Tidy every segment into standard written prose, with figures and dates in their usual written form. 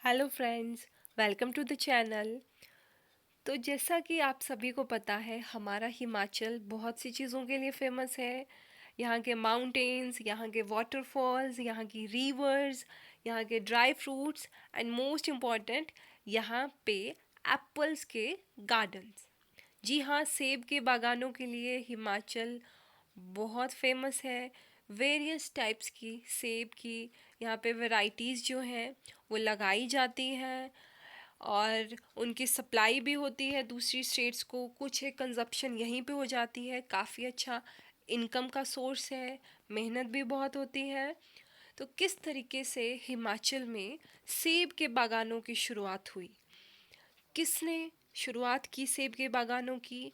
Hello friends, welcome to the channel. तो जैसा कि आप सभी को पता है, हमारा हिमाचल बहुत सी चीज़ों के लिए फेमस है। यहाँ के माउंटेन्स, यहाँ के वाटरफॉल्स, यहाँ की रिवर्स, यहाँ के dry fruits and most important, यहाँ पे एप्पल्स के गार्डन्स। जी हाँ, सेब के बागानों के लिए हिमाचल बहुत फेमस है। वेरियस टाइप्स की सेब की यहाँ पे वैरायटीज़ जो हैं वो लगाई जाती हैं और उनकी सप्लाई भी होती है दूसरी स्टेट्स को। कुछ एक कंजप्शन यहीं पे हो जाती है। काफ़ी अच्छा इनकम का सोर्स है, मेहनत भी बहुत होती है। तो किस तरीके से हिमाचल में सेब के बागानों की शुरुआत हुई, किसने शुरुआत की सेब के बागानों की,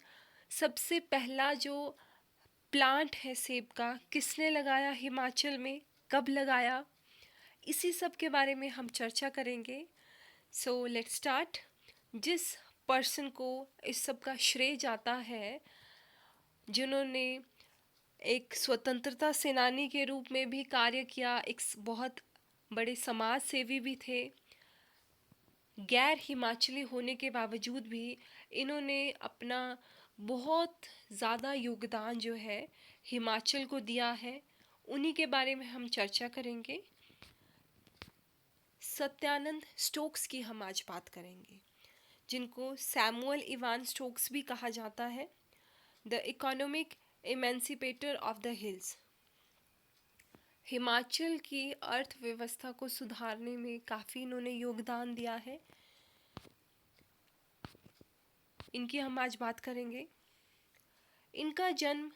सबसे पहला जो प्लांट है सेब का किसने लगाया हिमाचल में, कब लगाया, इसी सब के बारे में हम चर्चा करेंगे। So let's start. जिस पर्सन को इस सब का श्रेय जाता है, जिन्होंने एक स्वतंत्रता सेनानी के रूप में भी कार्य किया, एक बहुत बड़े समाज सेवी भी थे, गैर हिमाचली होने के बावजूद भी इन्होंने अपना बहुत ज़्यादा योगदान जो है हिमाचल को दिया है, उन्हीं के बारे में हम चर्चा करेंगे। सत्यानंद स्टोक्स की हम आज बात करेंगे, जिनको सैमुअल इवान स्टोक्स भी कहा जाता है, the economic emancipator of the hills. Himachal की अर्थव्यवस्था को सुधारने में काफ़ी इन्होंने योगदान दिया है, इनकी हम आज बात करेंगे। इनका जन्म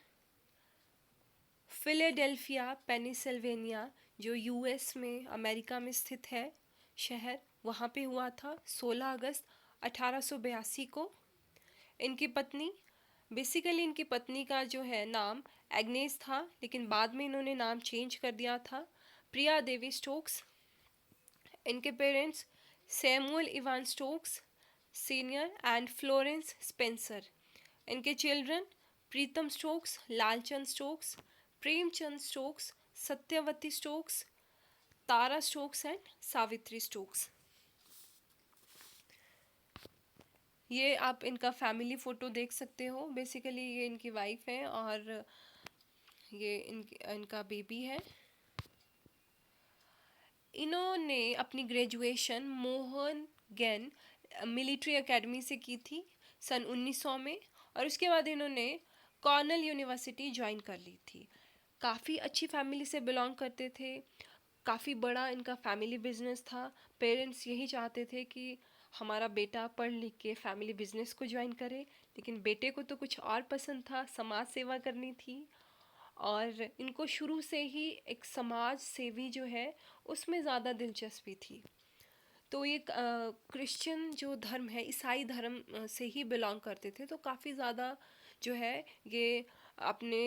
फिलाडेल्फिया, पेनिसिल्वेनिया, जो यूएस में, अमेरिका में स्थित है शहर, वहाँ पे हुआ था 16 अगस्त 1882 को। इनकी पत्नी, बेसिकली इनकी पत्नी का जो है नाम एग्नेस था, लेकिन बाद में इन्होंने नाम चेंज कर दिया था, प्रिया देवी स्टोक्स। इनके parents Samuel Evan Stokes senior and Florence Spencer. इनके children Pritam Stokes, Lalchand Stokes, Premchand Stokes, Satyavati Stokes, Tara Stokes and Savitri Stokes. ये आप इनका फैमिली फ़ोटो देख सकते हो। बेसिकली ये इनकी वाइफ है और ये इनका बेबी है। इन्होंने अपनी ग्रेजुएशन मोहन गैन मिलिट्री एकेडमी से की थी सन 1900 में, और उसके बाद इन्होंने कॉर्नल यूनिवर्सिटी ज्वाइन कर ली थी। काफ़ी अच्छी फैमिली से बिलोंग करते थे, काफ़ी बड़ा इनका फैमिली बिजनेस था। पेरेंट्स यही चाहते थे कि हमारा बेटा पढ़ लिख के फैमिली बिजनेस को ज्वाइन करे, लेकिन बेटे को तो कुछ और पसंद था, समाज सेवा करनी थी, और इनको शुरू से ही एक समाज सेवी जो है उसमें ज़्यादा दिलचस्पी थी। तो ये क्रिश्चियन जो धर्म है, ईसाई धर्म से ही बिलोंग करते थे, तो काफ़ी ज़्यादा जो है ये अपने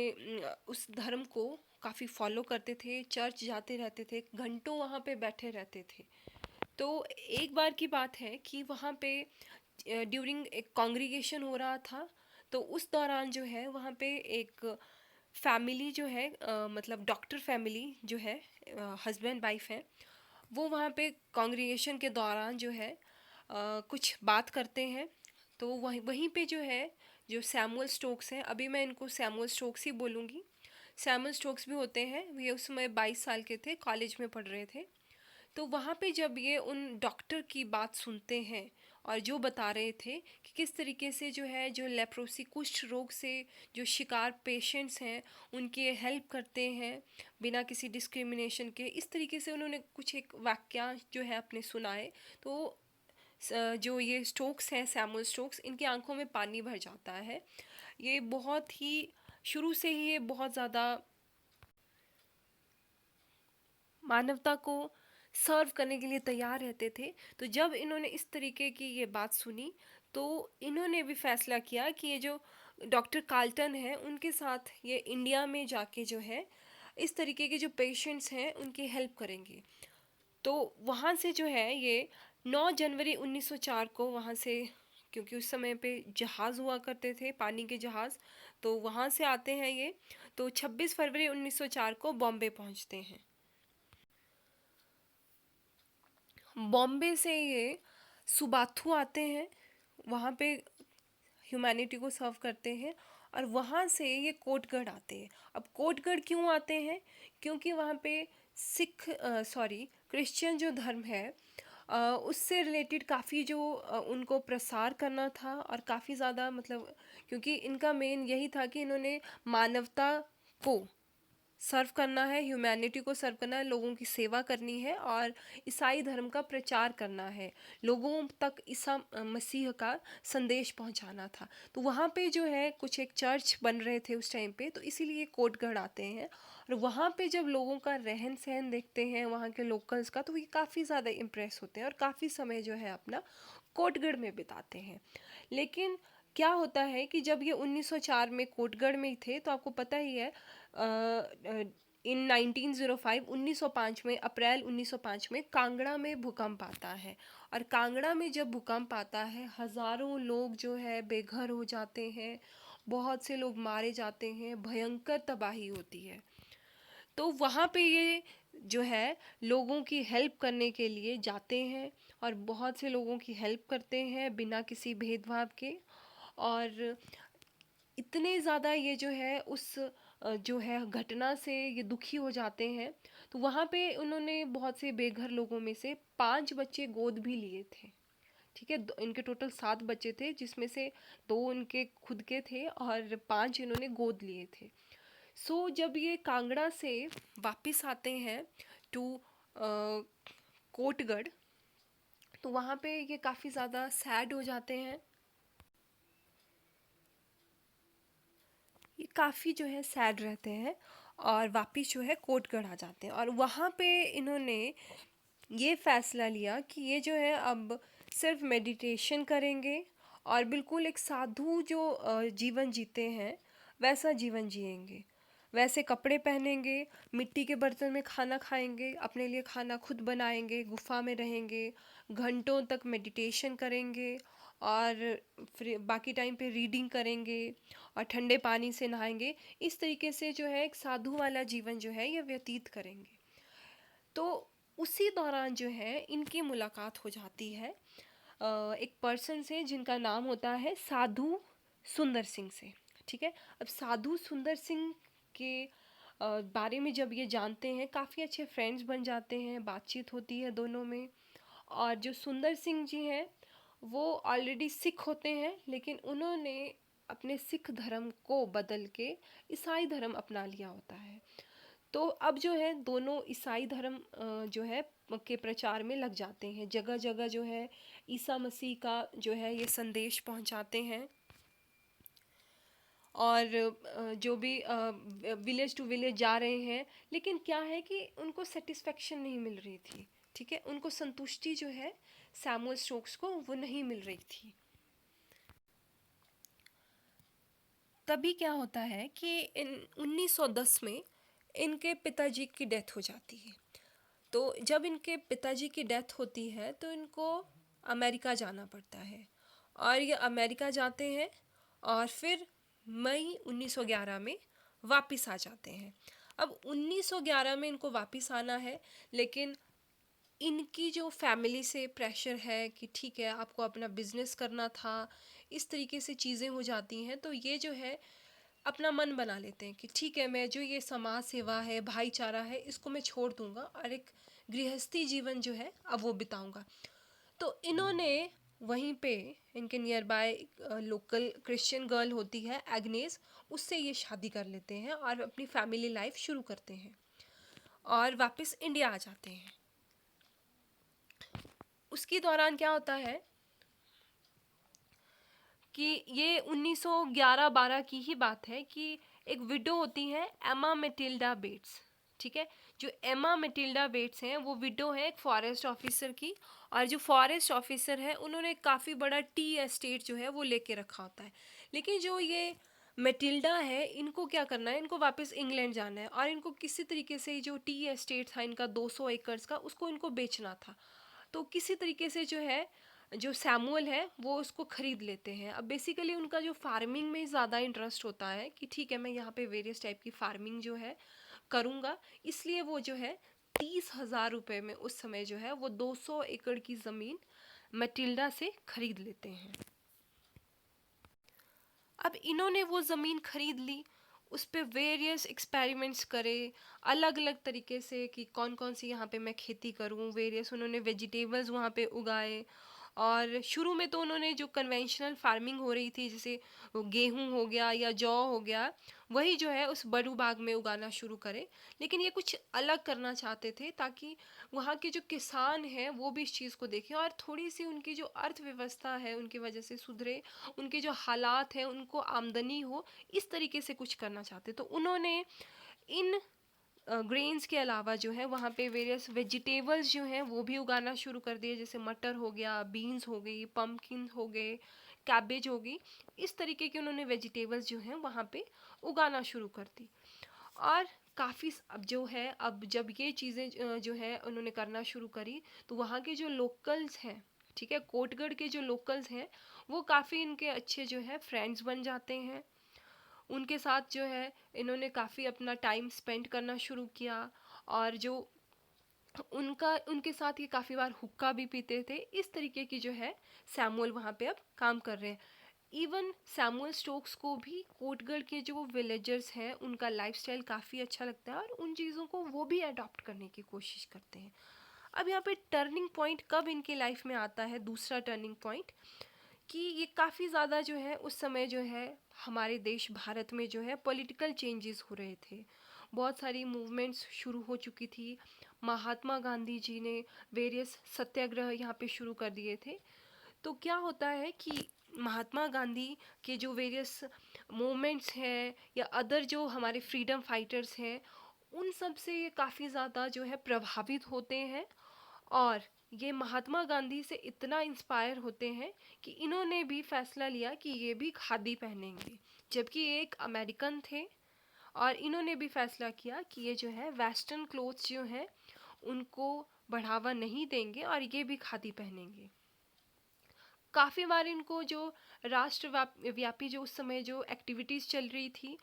उस धर्म को काफ़ी फॉलो करते थे, चर्च जाते रहते थे, घंटों वहाँ पे बैठे रहते थे। तो एक बार की बात है कि वहाँ पे ड्यूरिंग एक कॉन्ग्रीगेशन हो रहा था, तो उस दौरान जो है वहाँ पे एक फैमिली जो है, मतलब डॉक्टर फैमिली जो है, हस्बैंड वाइफ है, वो वहाँ पे कॉन्ग्रीगेशन के दौरान जो है कुछ बात करते हैं। तो वहीं वहीं पे जो है, जो सैमुअल स्टोक्स हैं, अभी मैं इनको सैमुअल स्टोक्स ही बोलूँगी, सैमुअल स्टोक्स भी होते हैं, ये उस समय 22 साल के थे, कॉलेज में पढ़ रहे थे। तो वहाँ पे जब ये उन डॉक्टर की बात सुनते हैं और जो बता रहे थे कि किस तरीके से जो है, जो लेप्रोसी कुष्ठ रोग से जो शिकार पेशेंट्स हैं उनकी हेल्प करते हैं बिना किसी डिस्क्रिमिनेशन के, इस तरीके से उन्होंने कुछ एक वाक्यांश जो है अपने सुनाए। तो जो ये स्टोक्स हैं, सैमुअल स्टोक्स, इनकी आंखों में पानी भर जाता है। ये बहुत ही शुरू से ही ये बहुत ज़्यादा मानवता को सर्व करने के लिए तैयार रहते थे। तो जब इन्होंने इस तरीके की ये बात सुनी, तो इन्होंने भी फैसला किया कि ये जो डॉक्टर कार्ल्टन है उनके साथ ये इंडिया में जाके जो है इस तरीके के जो पेशेंट्स हैं उनकी हेल्प करेंगे। तो वहाँ से जो है ये 9 जनवरी 1904 को वहाँ से, क्योंकि उस समय पे जहाज़ हुआ करते थे, पानी के जहाज़, तो वहाँ से आते हैं ये। तो 26 फरवरी 1904 को बॉम्बे पहुँचते हैं। बॉम्बे से ये सुबाथू आते हैं, वहाँ पे ह्यूमैनिटी को सर्व करते हैं, और वहाँ से ये कोटगढ़ आते हैं। अब कोटगढ़ क्यों आते हैं? क्योंकि वहाँ पे सिख सॉरी क्रिश्चियन जो धर्म है उससे रिलेटेड काफ़ी जो उनको प्रसार करना था, और काफ़ी ज़्यादा मतलब क्योंकि इनका मेन यही था कि इन्होंने मानवता को सर्व करना है, ह्यूमैनिटी को सर्व करना है, लोगों की सेवा करनी है, और ईसाई धर्म का प्रचार करना है, लोगों तक ईसा मसीह का संदेश पहुंचाना था। तो वहाँ पे जो है कुछ एक चर्च बन रहे थे उस टाइम पे, तो इसीलिए कोटगढ़ आते हैं। और वहाँ पे जब लोगों का रहन सहन देखते हैं वहाँ के लोकल्स का, तो ये काफ़ी ज़्यादा इम्प्रेस होते हैं और काफ़ी समय जो है अपना कोटगढ़ में बिताते हैं। लेकिन क्या होता है कि जब ये 1904 में कोटगढ़ में ही थे, तो आपको पता ही है इन 1905 1905 में अप्रैल 1905 में कांगड़ा में भूकंप आता है। और कांगड़ा में जब भूकंप आता है, हज़ारों लोग जो है बेघर हो जाते हैं, बहुत से लोग मारे जाते हैं, भयंकर तबाही होती है। तो वहाँ पे ये जो है लोगों की हेल्प करने के लिए जाते हैं, और बहुत से लोगों की हेल्प करते हैं बिना किसी भेदभाव के। और इतने ज़्यादा ये जो है उस जो है घटना से ये दुखी हो जाते हैं, तो वहाँ पे उन्होंने बहुत से बेघर लोगों में से 5 बच्चे गोद भी लिए थे। ठीक है, इनके टोटल 7 बच्चे थे, जिसमें से 2 इनके खुद के थे और 5 इन्होंने गोद लिए थे। सो जब ये कांगड़ा से वापस आते हैं टू कोटगढ़, तो वहाँ पे ये काफ़ी ज़्यादा सैड हो जाते हैं। ये काफ़ी जो है सैड रहते हैं, और वापस जो है कोटगढ़ आ जाते हैं, और वहाँ पे इन्होंने ये फैसला लिया कि ये जो है अब सिर्फ मेडिटेशन करेंगे, और बिल्कुल एक साधु जो जीवन जीते हैं वैसा जीवन जिएंगे, वैसे कपड़े पहनेंगे, मिट्टी के बर्तन में खाना खाएंगे, अपने लिए खाना खुद बनाएंगे, गुफा में रहेंगे, घंटों तक मेडिटेशन करेंगे, और फिर बाकी टाइम पे रीडिंग करेंगे, और ठंडे पानी से नहाएंगे। इस तरीके से जो है एक साधु वाला जीवन जो है ये व्यतीत करेंगे। तो उसी दौरान जो है इनकी मुलाकात हो जाती है एक पर्सन से जिनका नाम होता है साधु सुंदर सिंह से। ठीक है, अब साधु सुंदर सिंह के बारे में जब ये जानते हैं, काफ़ी अच्छे फ्रेंड्स बन जाते हैं, बातचीत होती है दोनों में। और जो सुंदर सिंह जी हैं वो ऑलरेडी सिख होते हैं, लेकिन उन्होंने अपने सिख धर्म को बदल के ईसाई धर्म अपना लिया होता है। तो अब जो है दोनों ईसाई धर्म जो है के प्रचार में लग जाते हैं, जगह जगह जो है ईसा मसीह का जो है ये संदेश पहुंचाते हैं। और जो भी विलेज टू विलेज जा रहे हैं, लेकिन क्या है कि उनको सेटिस्फेक्शन नहीं मिल रही थी। ठीक है, उनको संतुष्टि जो है सैमुअल स्टोक्स को वो नहीं मिल रही थी। तभी क्या होता है कि इन 1910 में इनके पिताजी की डेथ हो जाती है। तो जब इनके पिताजी की डेथ होती है तो इनको अमेरिका जाना पड़ता है, और ये अमेरिका जाते हैं, और फिर मई 1911 में वापस आ जाते हैं। अब 1911 में इनको वापस आना है, लेकिन इनकी जो फैमिली से प्रेशर है कि ठीक है आपको अपना बिजनेस करना था, इस तरीके से चीज़ें हो जाती हैं, तो ये जो है अपना मन बना लेते हैं कि ठीक है मैं जो ये समाज सेवा है, भाईचारा है, इसको मैं छोड़ दूंगा और एक गृहस्थी जीवन जो है अब वो बिताऊंगा। तो इन्होंने वहीं पे इनके near by local Christian girl होती है एग्नेस, उससे ये शादी कर लेते हैं और अपनी फैमिली लाइफ शुरू करते हैं, और वापस इंडिया आ जाते हैं। उसके दौरान क्या होता है कि ये 1911-12 की ही बात है कि एक विडो होती है एमा मेटिल्डा बेट्स। ठीक है, जो एमा मेटिल्डा बेट्स हैं वो विडो है एक फॉरेस्ट ऑफिसर की, और जो फॉरेस्ट ऑफिसर है उन्होंने काफ़ी बड़ा टी एस्टेट जो है वो लेके रखा होता है। लेकिन जो ये मेटिल्डा है, इनको क्या करना है, इनको वापस इंग्लैंड जाना है, और इनको किसी तरीके से जो टी एस्टेट था इनका 200 एकड़ का, उसको इनको बेचना था। तो किसी तरीके से जो है जो सैमुअल है वो उसको ख़रीद लेते हैं। अब बेसिकली उनका जो फार्मिंग में ज़्यादा इंटरेस्ट होता है कि ठीक है मैं यहाँ पे वेरियस टाइप की फार्मिंग जो है करूँगा, इसलिए वो जो है 30,000 रुपये में उस समय जो है वो 200 एकड़ की ज़मीन मैटिल्डा से खरीद लेते हैं। अब इन्होंने वो ज़मीन खरीद ली, उस पे वेरियस एक्सपेरिमेंट्स करे अलग अलग तरीके से कि कौन कौन सी यहाँ पे मैं खेती करूँ। वेरियस उन्होंने वेजिटेबल्स वहाँ पे उगाए। और शुरू में तो उन्होंने जो कन्वेंशनल फार्मिंग हो रही थी, जैसे वो गेहूं हो गया या जौ हो गया, वही जो है उस बड़ू बाग में उगाना शुरू करे। लेकिन ये कुछ अलग करना चाहते थे ताकि वहाँ के जो किसान हैं वो भी इस चीज़ को देखें और थोड़ी सी उनकी जो अर्थव्यवस्था है उनकी वजह से सुधरे, उनके जो हालात हैं उनको आमदनी हो, इस तरीके से कुछ करना चाहते। तो उन्होंने इन ग्रेन्स के अलावा जो है वहाँ पे वेरियस वेजिटेबल्स जो हैं वो भी उगाना शुरू कर दिए, जैसे मटर हो गया, बीन्स हो गई, पम्पकिन हो गए, कैबेज हो गई। इस तरीके के उन्होंने वेजिटेबल्स जो हैं वहाँ पे उगाना शुरू कर दी। और काफ़ी अब जो है, अब जब ये चीज़ें जो है उन्होंने करना शुरू करी, तो वहाँ के जो लोकल्स हैं, ठीक है, कोटगढ़ के जो लोकल्स हैं, वो काफ़ी इनके अच्छे जो है फ्रेंड्स बन जाते हैं। उनके साथ जो है इन्होंने काफ़ी अपना टाइम स्पेंड करना शुरू किया। और जो उनके साथ ये काफ़ी बार हुक्का भी पीते थे। इस तरीके की जो है सैमुअल वहाँ पे अब काम कर रहे हैं। इवन सैमुअल स्टोक्स को भी कोटगढ़ के जो विलेजर्स हैं उनका लाइफस्टाइल काफ़ी अच्छा लगता है और उन चीज़ों को वो भी अडॉप्ट करने की कोशिश करते हैं। अब यहाँ पे टर्निंग पॉइंट कब इनकी लाइफ में आता है, दूसरा टर्निंग पॉइंट, कि ये काफ़ी ज़्यादा जो है उस समय जो है हमारे देश भारत में जो है पॉलिटिकल चेंजेस हो रहे थे। बहुत सारी मूवमेंट्स शुरू हो चुकी थी। महात्मा गांधी जी ने वेरियस सत्याग्रह यहाँ पे शुरू कर दिए थे। तो क्या होता है कि महात्मा गांधी के जो वेरियस मूवमेंट्स हैं या अदर जो हमारे फ्रीडम फाइटर्स हैं, उन सब से ये काफ़ी ज़्यादा जो है प्रभावित होते हैं। और ये महात्मा गांधी से इतना इंस्पायर होते हैं कि इन्होंने भी फैसला लिया कि ये भी खादी पहनेंगे, जबकि ये एक अमेरिकन थे। और इन्होंने भी फैसला किया कि ये जो है वेस्टर्न क्लोथ्स जो हैं उनको बढ़ावा नहीं देंगे और ये भी खादी पहनेंगे। काफ़ी बार इनको जो व्यापी जो उस समय जो एक्टिविटीज़ चल रही थी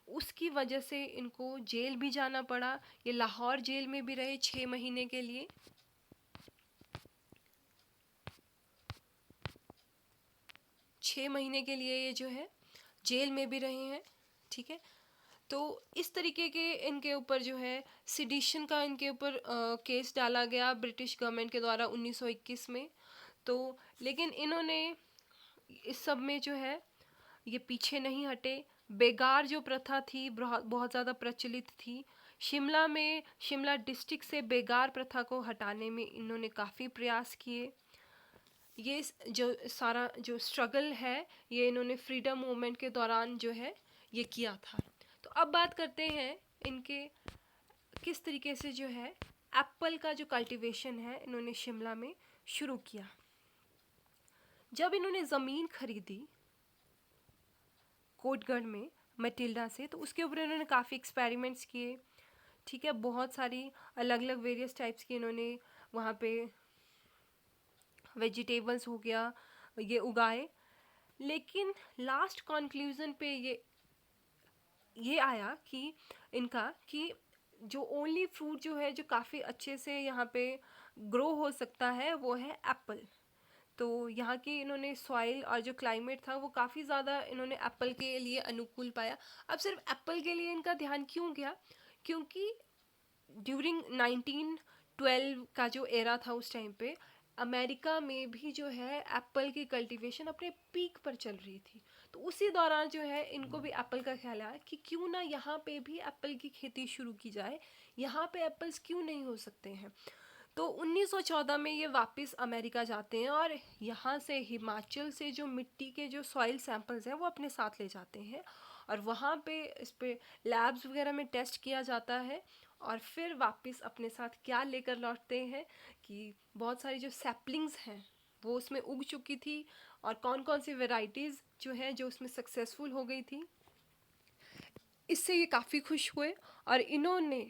उसकी वजह से इनको जेल भी जाना पड़ा। ये लाहौर जेल में भी रहे 6 महीने के लिए। 6 महीने के लिए ये जो है जेल में भी रहे हैं, ठीक है। तो इस तरीके के इनके ऊपर जो है सिडिशन का इनके ऊपर केस डाला गया ब्रिटिश गवर्नमेंट के द्वारा 1921 में। तो लेकिन इन्होंने इस सब में जो है ये पीछे नहीं हटे। बेगार जो प्रथा थी बहुत बहुत ज़्यादा प्रचलित थी। शिमला में, शिमला डिस्ट्रिक्ट से बेगार प्रथा को हटाने में इन्होंने काफ़ी प्रयास किए। ये जो सारा जो स्ट्रगल है ये इन्होंने फ्रीडम मूवमेंट के दौरान जो है ये किया था। तो अब बात करते हैं इनके किस तरीके से जो है एप्पल का जो कल्टीवेशन है इन्होंने शिमला में शुरू किया। जब इन्होंने ज़मीन खरीदी कोटगढ़ में मैटिल्डा से, तो उसके ऊपर इन्होंने काफ़ी एक्सपेरिमेंट्स किए, ठीक है। बहुत सारी अलग अलग वेरियस टाइप्स की इन्होंने वहाँ पे वेजिटेबल्स हो गया ये उगाए। लेकिन लास्ट कंक्लूजन पे ये आया कि इनका कि जो ओनली फ्रूट जो है जो काफ़ी अच्छे से यहाँ पे ग्रो हो सकता है वो है एप्पल। तो यहाँ की इन्होंने सॉइल और जो क्लाइमेट था वो काफ़ी ज़्यादा इन्होंने एप्पल के लिए अनुकूल पाया। अब सिर्फ एप्पल के लिए इनका ध्यान क्यों गया, क्योंकि ड्यूरिंग 1912 का जो एरा था उस टाइम पे अमेरिका में भी जो है एप्पल की कल्टीवेशन अपने पीक पर चल रही थी। तो उसी दौरान जो है इनको भी एप्पल का ख्याल आया कि क्यों ना यहाँ पे भी एप्पल की खेती शुरू की जाए, यहाँ पे एप्पल्स क्यों नहीं हो सकते हैं। तो 1914 में ये वापस अमेरिका जाते हैं और यहाँ से हिमाचल से जो मिट्टी के जो सॉइल सैंपल्स हैं वो अपने साथ ले जाते हैं और वहाँ पे इस पे लैब्स वगैरह में टेस्ट किया जाता है। और फिर वापस अपने साथ क्या लेकर लौटते हैं कि बहुत सारी जो सैपलिंग्स हैं वो उसमें उग चुकी थी और कौन कौन सी वेराइटीज़ जो है जो उसमें सक्सेसफुल हो गई थी। इससे ये काफ़ी खुश हुए और इन्होंने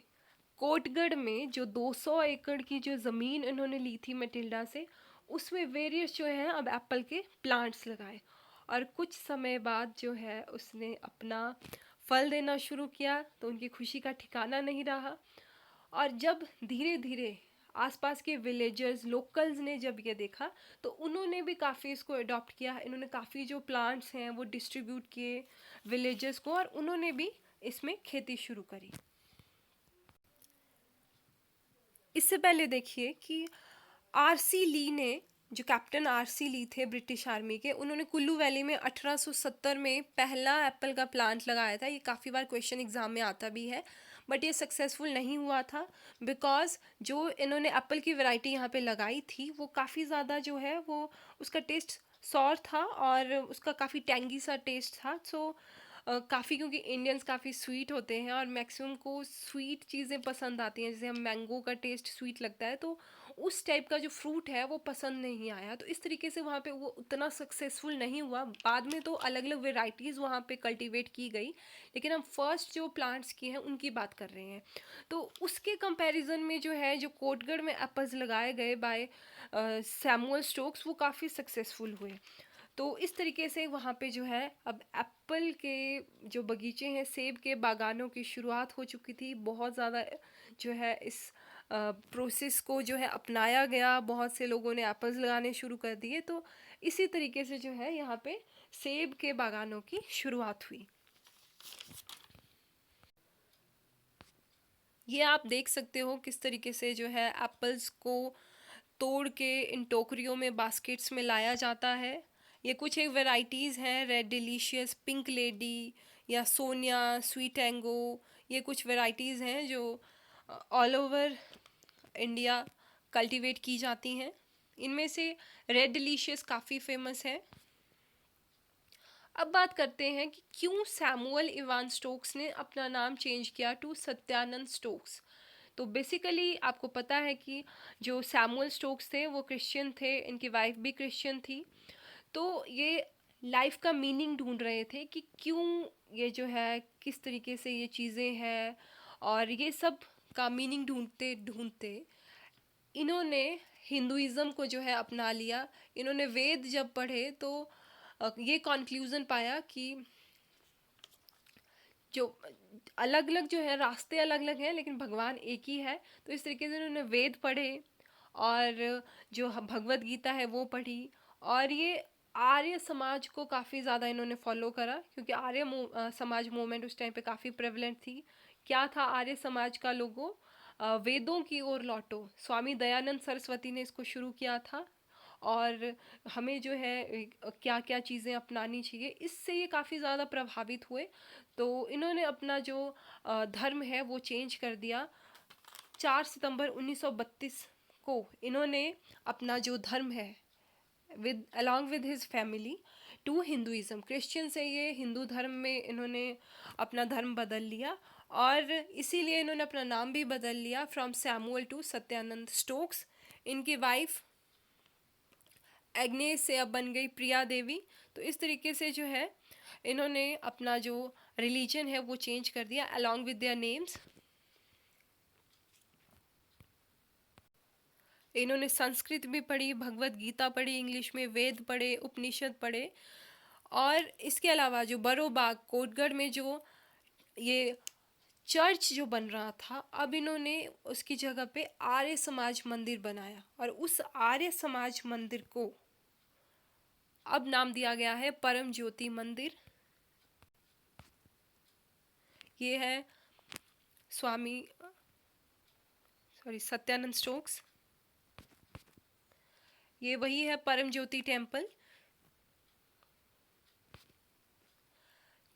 कोटगढ़ में जो 200 एकड़ की जो ज़मीन इन्होंने ली थी मैटिल्डा से, उसमें वेरियस जो है अब एप्पल के प्लांट्स लगाए। और कुछ समय बाद जो है उसने अपना फल देना शुरू किया, तो उनकी खुशी का ठिकाना नहीं रहा। और जब धीरे धीरे आसपास के विलेजर्स लोकल्स ने जब ये देखा तो उन्होंने भी काफ़ी इसको अडॉप्ट किया। इन्होंने काफ़ी जो प्लांट्स हैं वो डिस्ट्रीब्यूट किए विलेजर्स को, और उन्होंने भी इसमें खेती शुरू करी। इससे पहले देखिए कि आरसी ली ने, जो कैप्टन आरसी ली थे ब्रिटिश आर्मी के, उन्होंने कुल्लू वैली में 1870 में पहला एप्पल का प्लांट लगाया था। ये काफ़ी बार क्वेश्चन एग्जाम में आता भी है, बट ये सक्सेसफुल नहीं हुआ था बिकॉज जो इन्होंने एप्पल की वैरायटी यहाँ पे लगाई थी वो काफ़ी ज़्यादा जो है वो उसका टेस्ट सॉर था और उसका काफ़ी टैंगी सा टेस्ट था। सो काफ़ी, क्योंकि इंडियंस काफ़ी स्वीट होते हैं और मैक्सिमम को स्वीट चीज़ें पसंद आती हैं, जैसे हम मैंगो का टेस्ट स्वीट लगता है, तो उस टाइप का जो फ्रूट है वो पसंद नहीं आया। तो इस तरीके से वहाँ पे वो उतना सक्सेसफुल नहीं हुआ। बाद में तो अलग अलग वेराइटीज़ वहाँ पे कल्टीवेट की गई, लेकिन हम फर्स्ट जो प्लांट्स की हैं उनकी बात कर रहे हैं। तो उसके कंपैरिजन में जो है, जो कोटगढ़ में एप्पल्स लगाए गए बाय सैमुअल स्टोक्स, वो काफ़ी सक्सेसफुल हुए। तो इस तरीके से वहाँ पे जो है अब एप्पल के जो बगीचे हैं, सेब के बागानों की शुरुआत हो चुकी थी। बहुत ज़्यादा जो है इस प्रोसेस को जो है अपनाया गया, बहुत से लोगों ने एप्पल्स लगाने शुरू कर दिए। तो इसी तरीके से जो है यहाँ पे सेब के बागानों की शुरुआत हुई। ये आप देख सकते हो किस तरीके से जो है एप्पल्स को तोड़ के इन टोकरियों में, बास्केट्स में लाया जाता है। ये कुछ एक वैरायटीज़ हैं, रेड डिलीशियस, पिंक लेडी या सोनिया, स्वीट एंगो। ये कुछ वैरायटीज़ हैं जो ऑल ओवर इंडिया कल्टीवेट की जाती हैं। इनमें से रेड डिलीशियस काफ़ी फेमस है। अब बात करते हैं कि क्यों सैमुअल इवान स्टोक्स ने अपना नाम चेंज किया टू सत्यानंद स्टोक्स। तो बेसिकली आपको पता है कि जो सैमुअल स्टोक्स थे वो क्रिश्चियन थे, इनकी वाइफ भी क्रिश्चियन थी। तो ये लाइफ का मीनिंग ढूंढ रहे थे कि क्यों ये जो है, किस तरीके से ये चीज़ें हैं, और ये सब का मीनिंग ढूंढते ढूंढते इन्होंने हिंदुइज़्म को जो है अपना लिया। इन्होंने वेद जब पढ़े तो ये कंक्लूज़न पाया कि जो अलग अलग जो है रास्ते अलग अलग हैं लेकिन भगवान एक ही है। तो इस तरीके से उन्होंने वेद पढ़े और जो भगवत गीता है वो पढ़ी, और ये आर्य समाज को काफ़ी ज़्यादा इन्होंने फॉलो करा, क्योंकि समाज मूवमेंट उस टाइम पे काफ़ी प्रेवलेंट थी। क्या था आर्य समाज का लोगो? वेदों की ओर लौटो। स्वामी दयानंद सरस्वती ने इसको शुरू किया था, और हमें जो है क्या क्या चीज़ें अपनानी चाहिए, इससे ये काफ़ी ज़्यादा प्रभावित हुए। तो इन्होंने अपना जो धर्म है वो चेंज कर दिया। 4 सितंबर 1932 को इन्होंने अपना जो धर्म है with along with his family to Hinduism, Christian से ये हिंदू धर्म में इन्होंने अपना धर्म बदल लिया, और इसीलिए इन्होंने अपना नाम भी बदल लिया from Samuel to Satyanand Stokes. इनकी वाइफ एग्नेस से अब बन गई प्रिया देवी। तो इस तरीके से जो है इन्होंने अपना जो रिलीजन है वो चेंज कर दिया अलॉन्ग विद देयर नेम्स। इन्होंने संस्कृत भी पढ़ी, भगवत गीता पढ़ी, इंग्लिश में वेद पढ़े, उपनिषद पढ़े, और इसके अलावा जो बरोबाग कोटगढ़ में जो ये चर्च जो बन रहा था, अब इन्होंने उसकी जगह पे आर्य समाज मंदिर बनाया, और उस आर्य समाज मंदिर को अब नाम दिया गया है परम ज्योति मंदिर। ये है स्वामी सत्यानंद स्टोक्स। ये वही है परम ज्योति टेम्पल।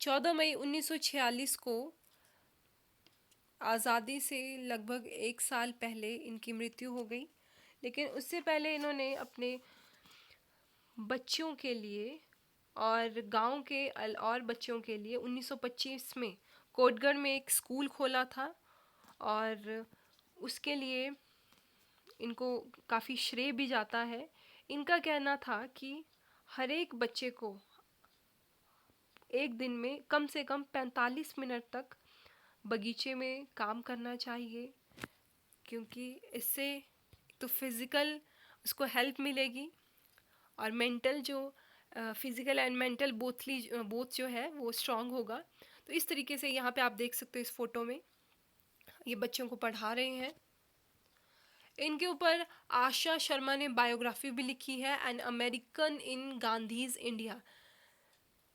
14 मई 1946 को आज़ादी से लगभग 1 साल पहले इनकी मृत्यु हो गई, लेकिन उससे पहले इन्होंने अपने बच्चों के लिए और गांव के और बच्चों के लिए 1925 में कोटगढ़ में एक स्कूल खोला था, और उसके लिए इनको काफ़ी श्रेय भी जाता है। इनका कहना था कि हर एक बच्चे को एक दिन में कम से कम 45 मिनट तक बगीचे में काम करना चाहिए, क्योंकि इससे तो फिज़िकल उसको हेल्प मिलेगी, और मेंटल जो फिज़िकल एंड मेंटल बोथ जो है वो स्ट्रांग होगा। तो इस तरीके से यहाँ पे आप देख सकते हो इस फोटो में ये बच्चों को पढ़ा रहे हैं। इनके ऊपर आशा शर्मा ने बायोग्राफी भी लिखी है, an American in Gandhi's India.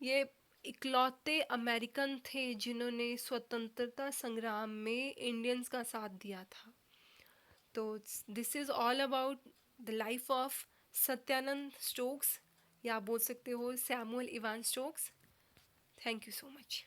ये इकलौते अमेरिकन थे जिन्होंने स्वतंत्रता संग्राम में इंडियंस का साथ दिया था। तो this is all about the life of Satyanand Stokes, या आप बोल सकते हो Samuel Evan Stokes. Thank you so much.